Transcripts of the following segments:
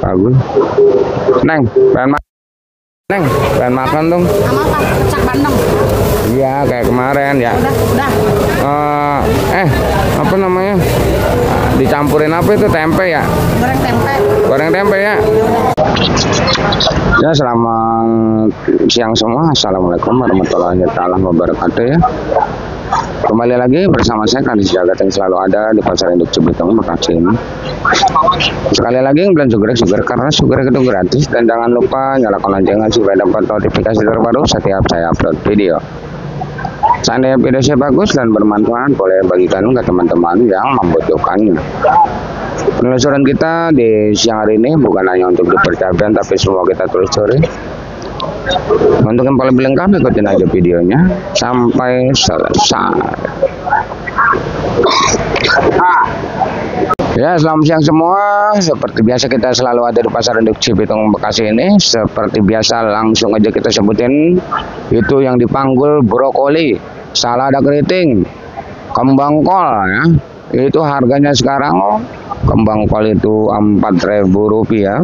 Bagus. Neng, Neng, pengen makan dong. Sama apa? Kecak Bandeng. Iya, kayak kemarin ya. Udah. Apa namanya? Dicampurin apa itu, tempe ya? Goreng tempe. Goreng tempe ya. Ya, selamat siang semua. Assalamualaikum warahmatullahi wabarakatuh ya. Kembali lagi bersama saya Kadis Jagat yang selalu ada di Pasar Induk Cibitung, Bekasi ini. Sekali lagi bulan sugar karena sugar itu gratis, dan jangan lupa nyalakan loncengnya supaya dapat notifikasi terbaru setiap saya upload video. Seandainya video saya bagus dan bermanfaat, boleh bagikan ke teman-teman yang membutuhkannya. Penelusuran kita di siang hari ini bukan hanya untuk dipercayaan, tapi semua kita telusuri. Untuk yang paling lengkap, ikutin aja videonya sampai selesai. Ya, selamat siang semua. Seperti biasa kita selalu ada di Pasar Induk Cibitung, Bekasi ini. Seperti biasa langsung aja kita sebutin itu yang dipanggul brokoli, salada keriting, kembang kol ya. Itu harganya sekarang kembang kol itu Rp4.000,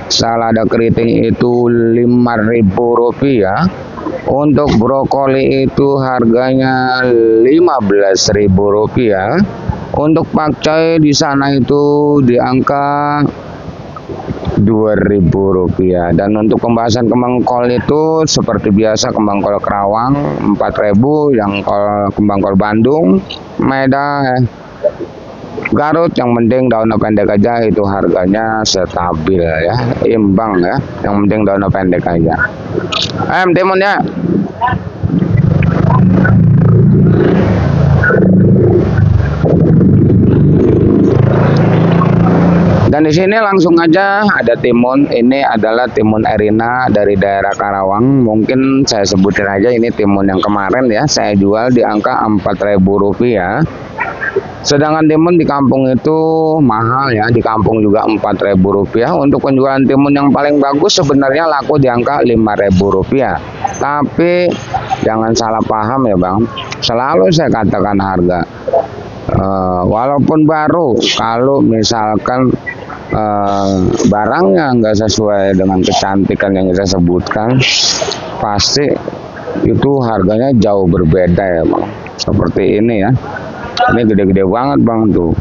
salada keriting itu Rp5.000, untuk brokoli itu harganya Rp15.000, untuk pakcoy di sana itu di angka Rp2.000, dan untuk pembahasan kembang kol itu seperti biasa kembang kol Kerawang Rp4.000, yang kembang kol Bandung, Medan, Garut yang penting daunnya pendek aja, itu harganya stabil ya, imbang ya, yang penting daunnya pendek aja. Timun ya. Dan di sini langsung aja ada timun. Ini adalah timun Erina dari daerah Karawang. Mungkin saya sebutin aja, ini timun yang kemarin ya, saya jual di angka Rp4.000. Sedangkan timun di kampung itu mahal ya, di kampung juga Rp4.000. Untuk penjualan timun yang paling bagus sebenarnya laku di angka Rp5.000. Tapi jangan salah paham ya Bang, selalu saya katakan harga. Walaupun baru, kalau misalkan barangnya nggak sesuai dengan kecantikan yang kita sebutkan, pasti itu harganya jauh berbeda ya Bang. Seperti ini ya. Ini gede-gede banget Bang tuh.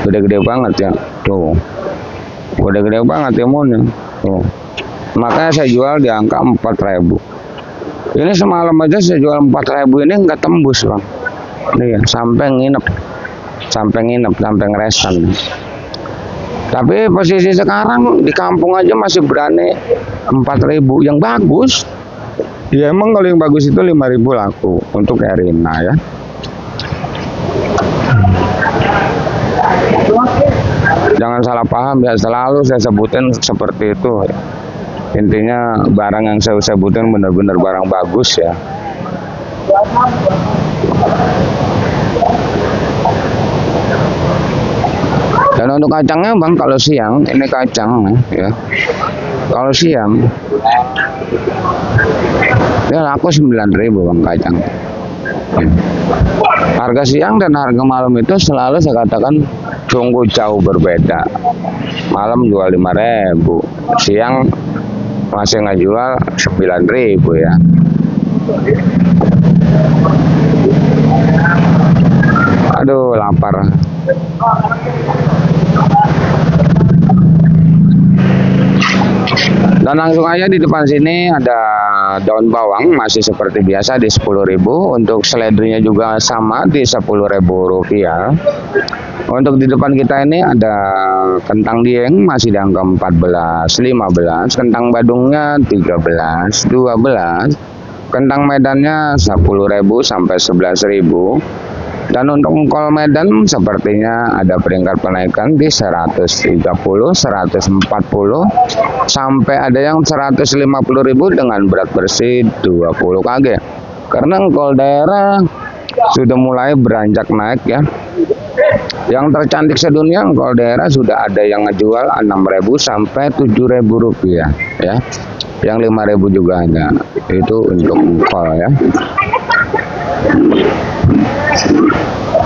Gede-gede banget ya. Tuh. Gede-gede banget timunnya. Tuh. Makanya saya jual di angka Rp4.000. Ini semalam aja saya jual Rp4.000, ini nggak tembus Bang. Nih, sampai nginep, sampai ngeresan. Tapi posisi sekarang di kampung aja masih berani Rp4.000 yang bagus. Ya emang kalau yang bagus itu Rp5.000 laku untuk Erina ya. Jangan salah paham ya, selalu saya sebutin seperti itu. Intinya barang yang saya sebutin benar-benar barang bagus ya. Dan untuk kacangnya Bang, kalau siang ini kacang ya. Kalau siang ya laku Rp9.000 Bang kacang. Harga siang dan harga malam itu selalu saya katakan sungguh jauh berbeda. Malam jual Rp5.000, siang masih nggak jual Rp9.000 ya. Aduh, lapar. Dan langsung aja di depan sini ada daun bawang masih seperti biasa di Rp10.000. Untuk seledrinya juga sama di Rp10.000. Untuk di depan kita ini ada kentang dieng masih di angka 14, 15, kentang badungnya 13, 12, kentang medannya 10.000 sampai 11.000. Dan untuk kol Medan sepertinya ada peringkat penaikan di 130, 140, sampai ada yang 150.000 dengan berat bersih 20 kg. Karena kol daerah sudah mulai beranjak naik ya. Yang tercantik sedunia kol daerah sudah ada yang ngejual Rp6.000 sampai Rp7.000 ya. Yang Rp5.000 juga ada. Itu untuk kol ya.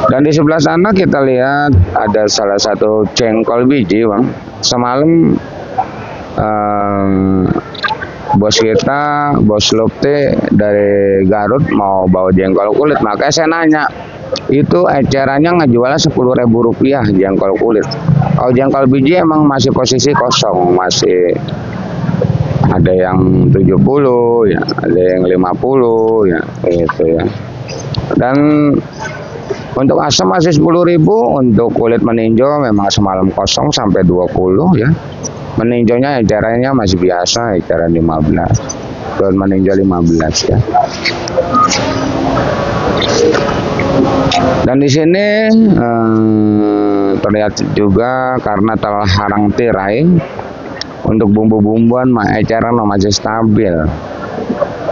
Dan di sebelah sana kita lihat ada salah satu jengkol biji, Bang. Semalam bos kita, bos Lupti dari Garut mau bawa jengkol kulit, makanya saya nanya, itu ecerannya ngejualnya Rp10.000 jengkol kulit. Kalau jengkol biji emang masih posisi kosong, masih ada yang 70 ya, ada yang 50 ya, gitu ya. Dan untuk asam masih 10.000, untuk kulit meninjau memang semalam kosong sampai 20 ya. Meninjaunya ecerannya masih biasa, eceran 15. Daun meninjau 15 ya. Dan di sini terlihat juga karena terharang tirai, untuk bumbu-bumbuan eceran masih stabil.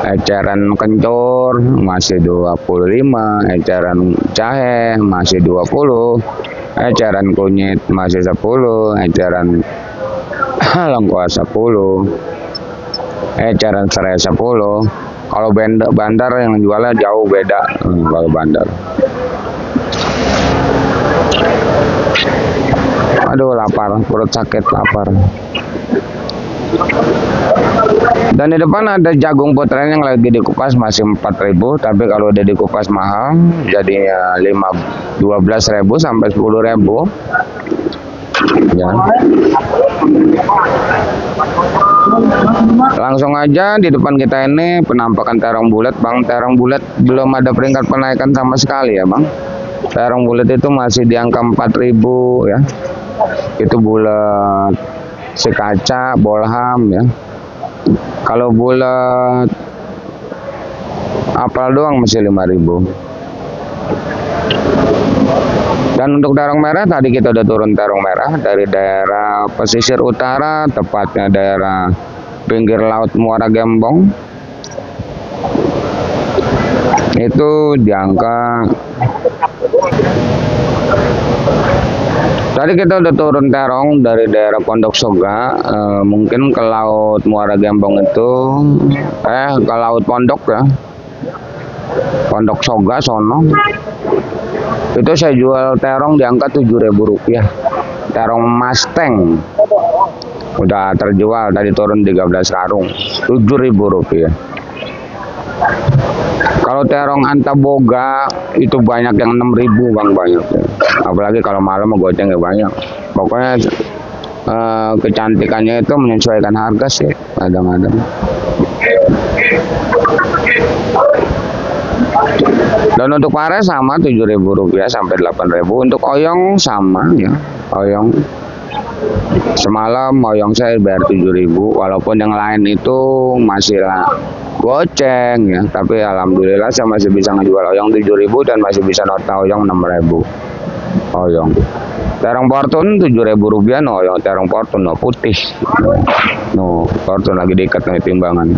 Eceran kencur masih 25, eceran jahe masih 20, eceran kunyit masih 10, eceran lengkuas 10, eceran serai 10. Kalau bandar yang jualnya jauh beda kalau bandar. Aduh, lapar, perut sakit, lapar. Dan di depan ada jagung putren yang lagi dikupas masih 4.000, tapi kalau udah dikupas mahal jadinya 12.000 sampai 10.000 ya. Langsung aja di depan kita ini penampakan terong bulat, Bang. Terong bulat belum ada peringkat penaikan sama sekali ya, Bang. Terong bulat itu masih di angka 4.000 ya. Itu bulat si kaca, bolham ya. Kalau bulat apel doang masih 5.000. Dan untuk terong merah tadi kita udah turun terong merah dari daerah pesisir utara, tepatnya daerah pinggir laut Muara Gembong. Itu di angka, tadi kita udah turun terong dari daerah Pondok Soga, mungkin ke laut Muara Gembong itu, ke laut Pondok ya, Pondok Soga sono. Itu saya jual terong di angka Rp7.000. Terong Mustang udah terjual, tadi turun 13 karung, Rp7.000. Kalau terong Antaboga itu banyak yang 6.000, Bang, banyak ya. Apalagi kalau malam gocengnya banyak. Pokoknya kecantikannya itu menyesuaikan harga sih, kadang-kadang. Dan untuk pare sama Rp7.000 sampai 8.000. Untuk oyong sama ya, oyong. Semalam oyong saya bayar 7.000, walaupun yang lain itu masih lah goceng ya, tapi alhamdulillah saya masih bisa ngejual oyong 7.000 dan masih bisa nota oyong 6.000. Oyong. Terong Fortune Rp7.000 no, oyong terong Fortune no, putih. No, Fortune lagi diikat nih timbangan.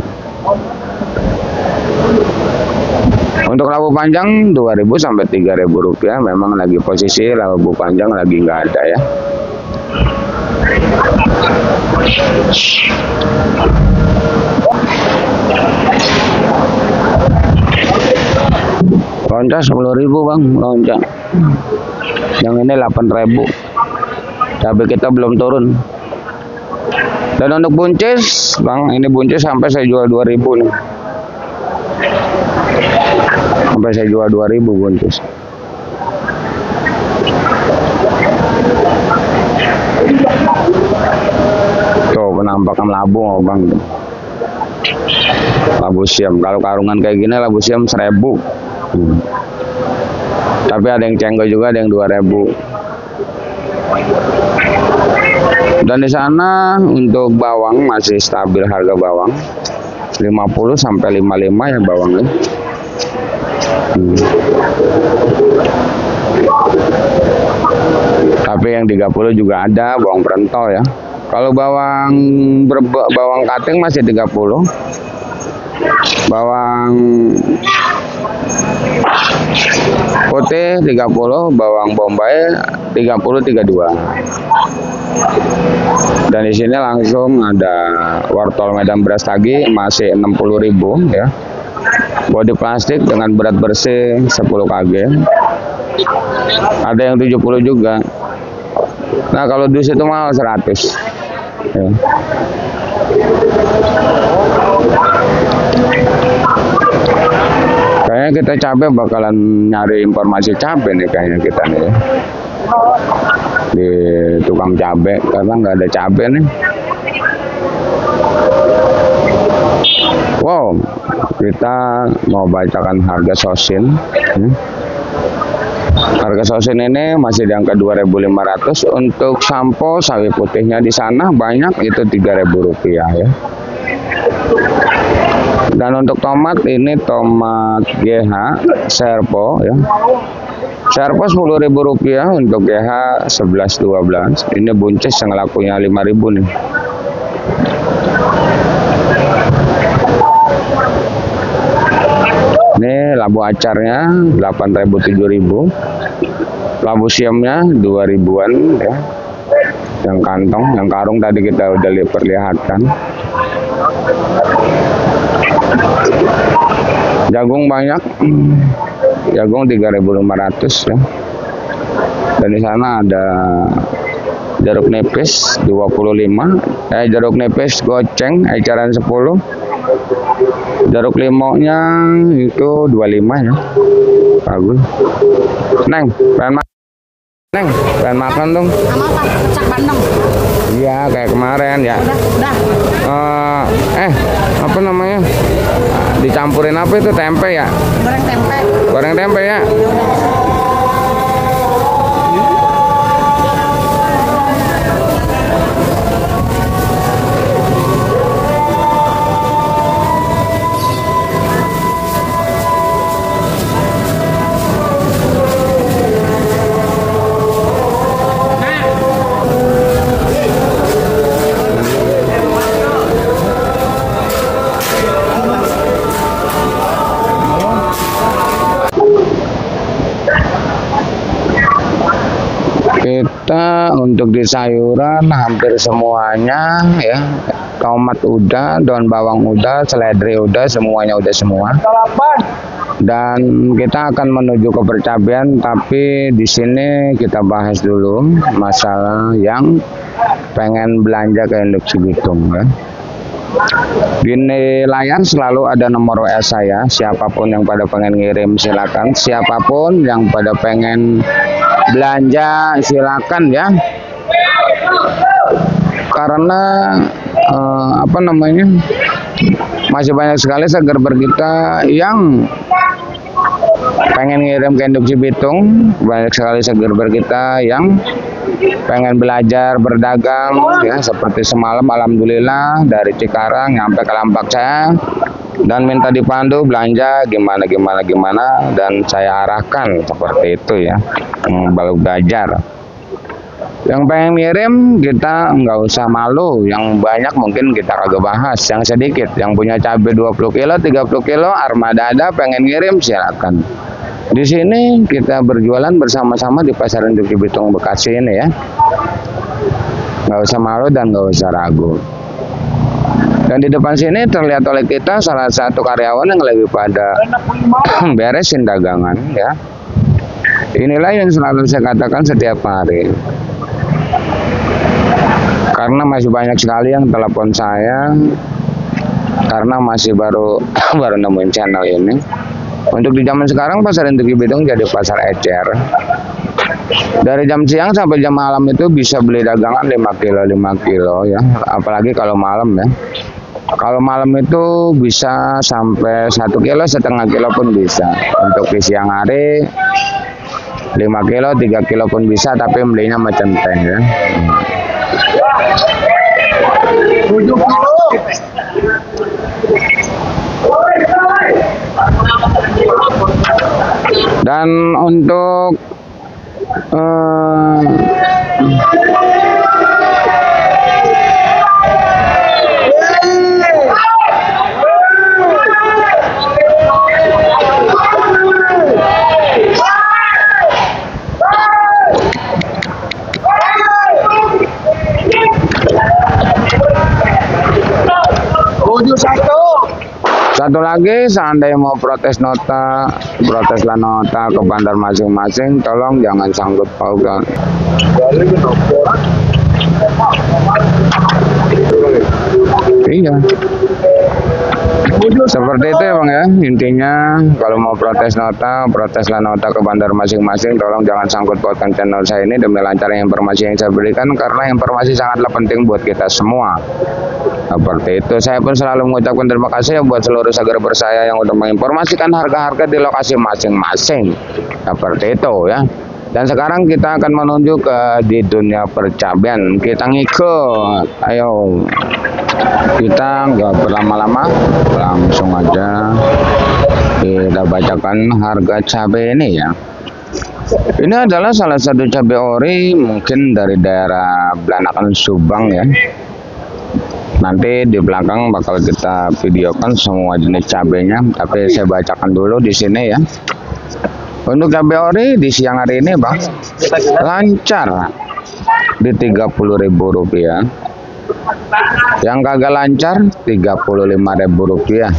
Untuk labu panjang 2.000 sampai 3.000 rupiah, memang lagi posisi labu panjang lagi nggak ada ya. Lonca 10.000, Bang, lonca. Yang ini 8.000. Tapi kita belum turun. Dan untuk buncis, Bang, ini buncis sampai saya jual 2.000 nih. Sampai saya jual 2.000 buncis. Tuh penampakan labu, Bang. Labu siam. Kalau karungan kayak gini labu siam 1.000. Tapi ada yang cenggo juga, ada yang 2.000. Dan di sana untuk bawang masih stabil harga bawang 50 sampai 55 ya bawangnya. Tapi yang 30 juga ada bawang perentol ya. Kalau bawang kating masih 30. Bawang putih 30, bawang bombay 30-32. Dan di sini langsung ada wortel Medan Beras Tagi masih 60.000 ya. Bodi plastik dengan berat bersih 10 kg. Ada yang 70 juga. Nah, kalau dus itu mahal 100. Ya. Kayaknya kita cabai bakalan nyari informasi cabai nih kayaknya kita nih ya. Di tukang cabai karena nggak ada cabai nih. Wow, kita mau bacakan harga sosin. Harga sosin ini masih di angka 2.500. Untuk sampo sawi putihnya di sana banyak, itu 3.000 rupiah ya. Dan untuk tomat ini tomat GH Serpo ya. Serpo 10.000 rupiah, untuk GH 11-12. Ini buncis yang lakunya 5.000 nih. Ini labu acarnya 8.000-7.000. Labu siamnya 2.000-an ya. Yang kantong, yang karung tadi kita udah perlihatkan. Jagung banyak. Jagung 3.500 ya. Dan di sana ada jeruk nipis 25. Jeruk nipis goceng eceran 10. Jeruk limonya itu 25 ya. Bagus. Neng, pengen makan dong. Sama apa? Kecak Bandung. Iya, kayak kemarin ya. Udah. Apa namanya? Dicampurin apa itu, tempe ya? Goreng tempe. Goreng tempe ya. Kita untuk di sayuran hampir semuanya ya. Tomat udah, daun bawang udah, seledri udah, semuanya udah semua. Dan kita akan menuju ke percabean, tapi di sini kita bahas dulu masalah yang pengen belanja ke Induk Cibitung ya. Di layar selalu ada nomor WA saya. Siapapun yang pada pengen ngirim silakan. Siapapun yang pada pengen belanja silakan ya. Karena masih banyak sekali segerber kita yang pengen ngirim ke Induk Cibitung. Banyak sekali segerber kita yang pengen belajar berdagang ya, seperti semalam alhamdulillah dari Cikarang nyampe ke Lampak saya dan minta dipandu belanja gimana dan saya arahkan seperti itu ya. Baru belajar. Yang pengen ngirim kita nggak usah malu, yang banyak mungkin kita kagak bahas, yang sedikit, yang punya cabai 20 kilo, 30 kilo, armada ada, pengen ngirim silakan. Di sini kita berjualan bersama-sama di Pasar Induk Cibitung Bekasi ini ya. Nggak usah malu dan nggak usah ragu. Dan di depan sini terlihat oleh kita salah satu karyawan yang lagi pada beresin dagangan ya. Inilah yang selalu saya katakan setiap hari. Karena masih banyak sekali yang telepon saya karena masih baru nemuin channel ini. Untuk di zaman sekarang Pasar Induk Cibitung jadi pasar ecer. Dari jam siang sampai jam malam itu bisa beli dagangan 5 kilo ya. Apalagi kalau malam ya. Kalau malam itu bisa sampai 1,5 kilo pun bisa. Untuk di siang hari 5 kilo, 3 kilo pun bisa, tapi belinya sama centeng ya. 7 kilo. Dan untuk Satu lagi, seandainya mau protes nota, proteslah nota ke bandar masing-masing, tolong jangan sangkut pautan. Iya. Seperti itu ya Bang ya, intinya kalau mau protes nota, proteslah nota ke bandar masing-masing, tolong jangan sangkut pautkan channel saya ini demi lancarnya informasi yang saya berikan, karena informasi sangatlah penting buat kita semua. Seperti itu, saya pun selalu mengucapkan terima kasih buat seluruh subscriber saya yang udah menginformasikan harga-harga di lokasi masing-masing. Seperti itu ya. Dan sekarang kita akan menuju ke di dunia percabean. Kita ngikut, ayo. Kita nggak berlama-lama, langsung aja kita bacakan harga cabai ini ya. Ini adalah salah satu cabai ori mungkin dari daerah Belanakan Subang ya. Nanti di belakang bakal kita videokan semua jenis cabenya, tapi saya bacakan dulu di sini ya. Untuk cabai ori di siang hari ini Bang, lancar di Rp30.000. Yang kagak lancar Rp35.000.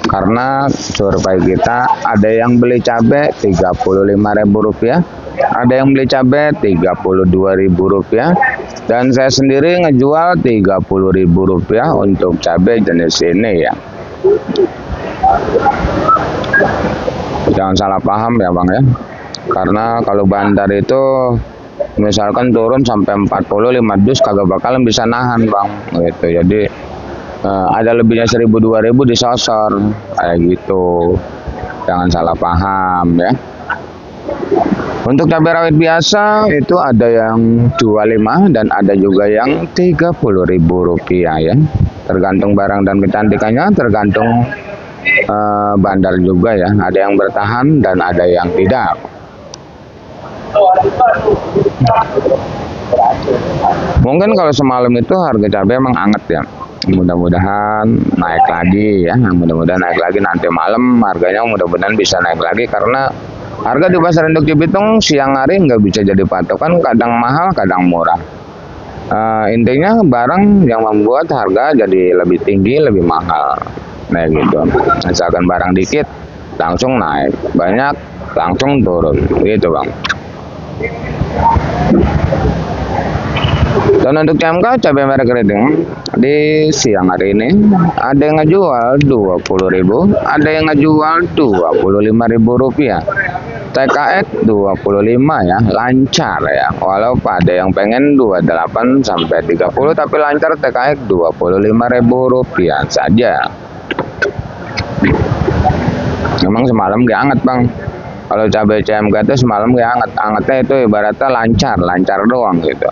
Karena survei kita ada yang beli cabai Rp35.000, ada yang beli cabai Rp32.000, dan saya sendiri ngejual Rp30.000 untuk cabai jenis ini ya. Jangan salah paham ya Bang ya, karena kalau bandar itu misalkan turun sampai 45 dus kagak bakalan bisa nahan Bang gitu. Jadi ada lebihnya 1.000-2.000 disosor kayak gitu, jangan salah paham ya. Untuk cabai rawit biasa itu ada yang 25 dan ada juga yang Rp30.000 ya, tergantung barang dan kecantikannya, tergantung bandar juga ya, ada yang bertahan dan ada yang tidak. Mungkin kalau semalam itu harga cabai emang anget ya, mudah-mudahan naik lagi ya, mudah-mudahan naik lagi nanti malam harganya, mudah-mudahan bisa naik lagi, karena harga di pasar induk Cibitung siang hari nggak bisa jadi patokan, kadang mahal kadang murah. Intinya barang yang membuat harga jadi lebih tinggi lebih mahal. Nah gitu, misalkan barang dikit langsung naik, banyak langsung turun gitu Bang. Dan untuk CMK cabai merah keriting di siang hari ini ada yang ngejual Rp20.000, ada yang ngejual Rp25.000. TKX 25 ya, lancar ya. Walaupun ada yang pengen 28 sampai 30, tapi lancar TKX Rp25.000 saja. Memang semalam gak hangat Bang. Kalau cabai CMK itu semalam gak hangat. Hangatnya itu ibaratnya lancar doang gitu.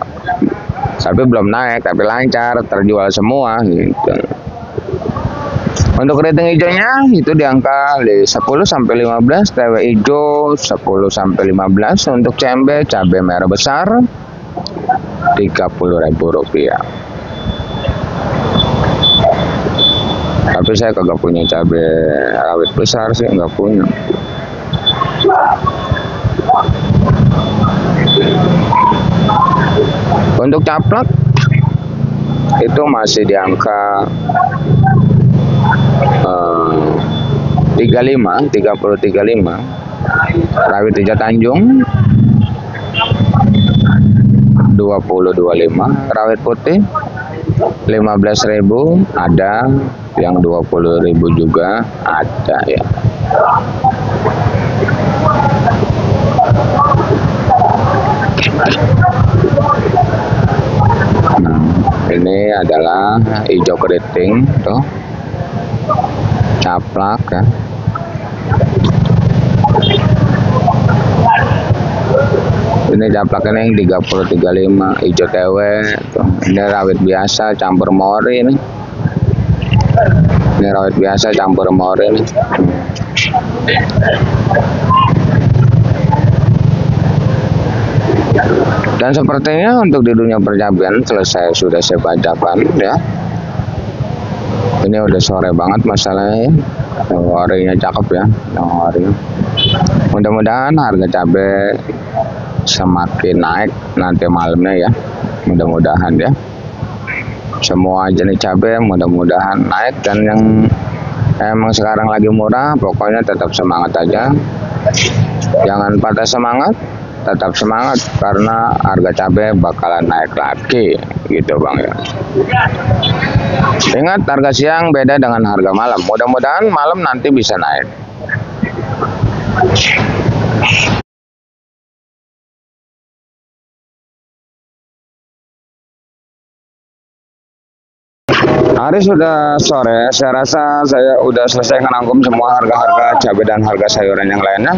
Tapi belum naik, tapi lancar, terjual semua gitu. Untuk keriting hijaunya itu di angka 10 sampai 15, TW hijau 10 sampai 15. Untuk cabai merah besar Rp30.000. Tapi saya kagak punya cabai rawit besar sih, nggak punya. Untuk caplak itu masih di angka 35. Rawit hijau Tanjung 20-25, rawit putih 15.000, ada yang 20.000 juga ada ya. Nah, ini adalah hijau keriting tuh, caplak ya. Ini caplak ini yang 30-35, hijau TW tuh. Ini rawit biasa campur mori ini. Ini rawit biasa campur mori ini. Dan sepertinya untuk di dunia percabean selesai sudah saya bacakan ya. Ini udah sore banget masalahnya ya. Yang orinya cakep ya, yang ori. Mudah-mudahan harga cabai semakin naik nanti malamnya ya. Mudah-mudahan ya. Semua jenis cabai mudah-mudahan naik, dan yang Emang sekarang lagi murah, pokoknya tetap semangat aja. Jangan patah semangat, tetap semangat karena harga cabai bakalan naik lagi, gitu Bang ya. Ingat, harga siang beda dengan harga malam. Mudah-mudahan malam nanti bisa naik. Hari sudah sore, saya rasa saya udah selesai ngerangkum semua harga-harga cabai dan harga sayuran yang lainnya.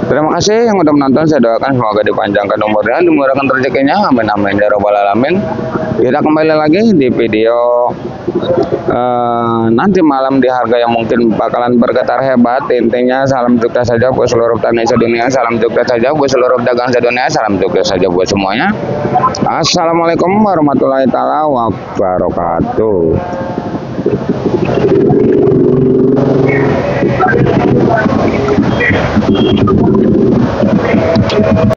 Terima kasih yang udah menonton, saya doakan semoga dipanjangkan umurnya, dimurahkan rezekinya, amin amin ya robbal alamin. Kita kembali lagi di video nanti malam di harga yang mungkin bakalan bergetar hebat. Intinya salam sukses saja buat seluruh petani sedunia, salam sukses saja buat seluruh pedagang sedunia, salam sukses saja buat semuanya. Assalamualaikum warahmatullahi taala wabarakatuh.